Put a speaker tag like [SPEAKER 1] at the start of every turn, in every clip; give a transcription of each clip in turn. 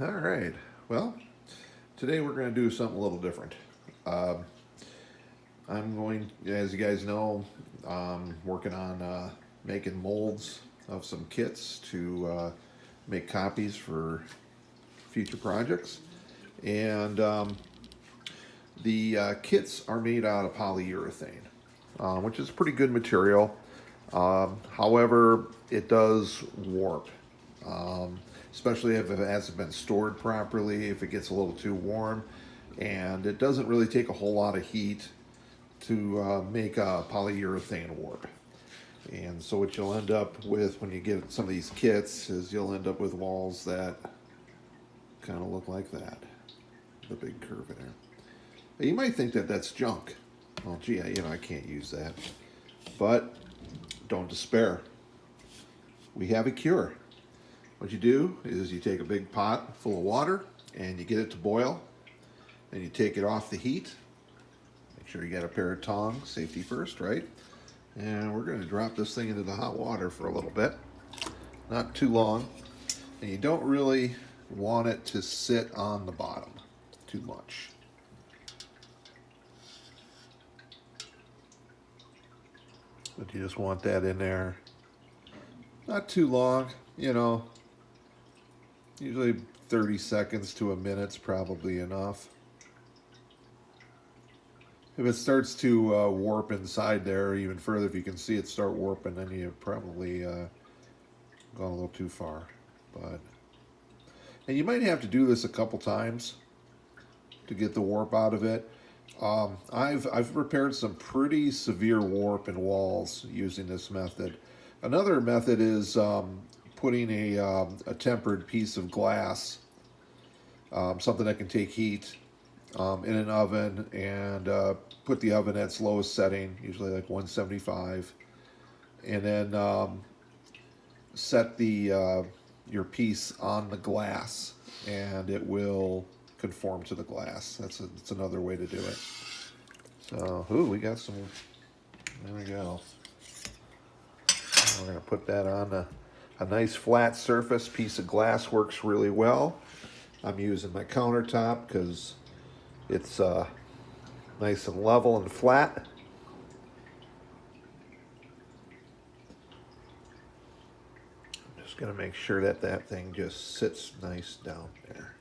[SPEAKER 1] All right. Well, today we're going to do something a little different. Um, I'm going, as you guys know, working on making molds of some kits to make copies for future projects. And the kits are made out of polyurethane, which is pretty good material. However, it does warp, um, especially if it hasn't been stored properly, if it gets a little too warm. And it doesn't really take a whole lot of heat to make a polyurethane warp. And so what you'll end up with when you get some of these kits is you'll end up with walls that kind of look like that, the big curve in there. Now, you might think that that's junk. Well, gee, I can't use that. But don't despair. We have a cure. What you do is you take a big pot full of water and you get it to boil, and you take it off the heat. Make sure you got a pair of tongs, safety first, right? And we're going to drop this thing into the hot water for a little bit, not too long. And you don't really want it to sit on the bottom too much. But you just want that in there, not too long, usually 30 seconds to a minute's probably enough. If it starts to warp inside there even further, if you can see it start warping, then you've probably gone a little too far. But and you might have to do this a couple times to get the warp out of it. I've repaired some pretty severe warp in walls using this method. Another method is putting a tempered piece of glass, something that can take heat, in an oven, and put the oven at its lowest setting, usually like 175, and then set the your piece on the glass, and it will conform to the glass. That's another way to do it. So, we got some. There we go. We're gonna put that on a nice flat surface. Piece of glass works really well. I'm using my countertop because it's nice and level and flat. I'm just gonna make sure that that thing just sits nice down there.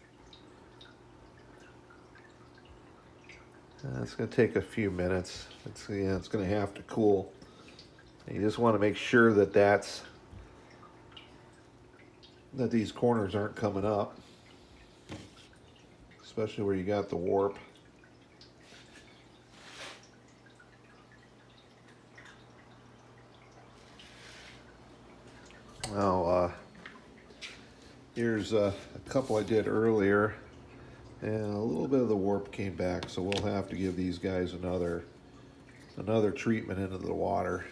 [SPEAKER 1] It's going to take a few minutes. It's going to have to cool. And you just want to make sure that these corners aren't coming up, especially where you got the warp. Now, here's a couple I did earlier, and a little bit of the warp came back, so we'll have to give these guys another treatment into the water.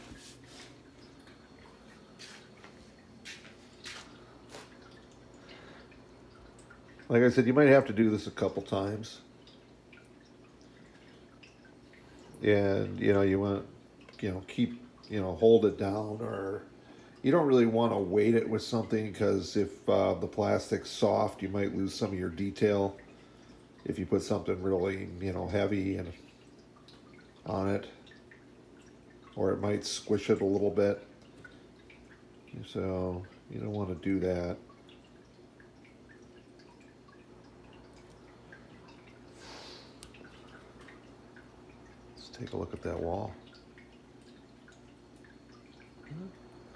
[SPEAKER 1] Like I said, you might have to do this a couple times. And, you want to, keep, hold it down, or you don't really want to weight it with something, because if the plastic's soft, you might lose some of your detail if you put something really, heavy and on it, or it might squish it a little bit. So you don't want to do that. Let's take a look at that wall.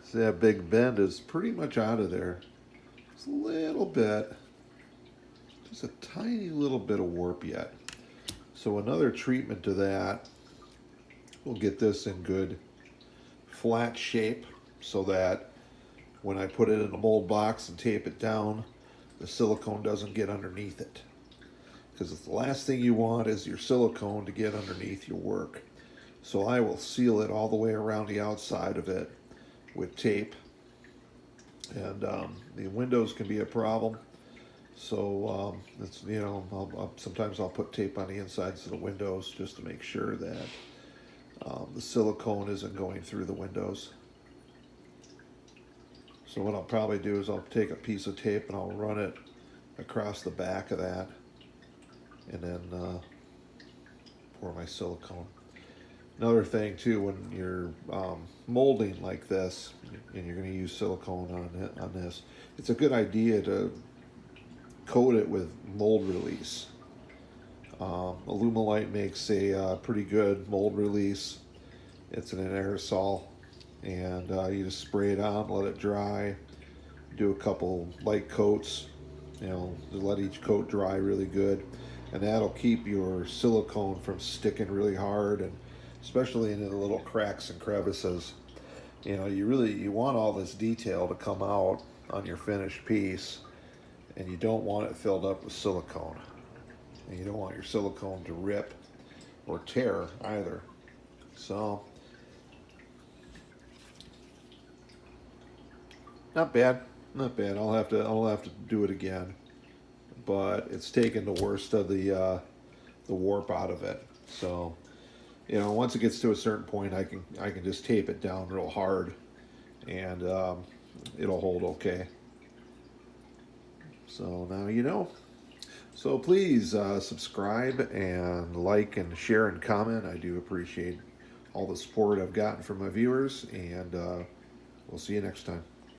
[SPEAKER 1] See, that big bend is pretty much out of there. Just a little bit, just a tiny little bit of warp yet. So another treatment to that will get this in good flat shape, so that when I put it in a mold box and tape it down, the silicone doesn't get underneath it. Because the last thing you want is your silicone to get underneath your work. So I will seal it all the way around the outside of it with tape. And the windows can be a problem. So it's, sometimes I'll put tape on the insides of the windows just to make sure that the silicone isn't going through the windows. So what I'll probably do is I'll take a piece of tape and I'll run it across the back of that, and then pour my silicone. Another thing too, when you're molding like this, and you're going to use silicone on this, it's a good idea to coat it with mold release. Alumilite makes a pretty good mold release. It's an aerosol, and you just spray it on, let it dry, do a couple light coats, let each coat dry really good, and that'll keep your silicone from sticking really hard, and especially into the little cracks and crevices. You want all this detail to come out on your finished piece, and you don't want it filled up with silicone. And you don't want your silicone to rip or tear either. So, not bad, not bad. I'll have to do it again, but it's taken the worst of the warp out of it. So, once it gets to a certain point, I can just tape it down real hard, and it'll hold okay. So now you know. So please subscribe and like and share and comment. I do appreciate all the support I've gotten from my viewers, and we'll see you next time.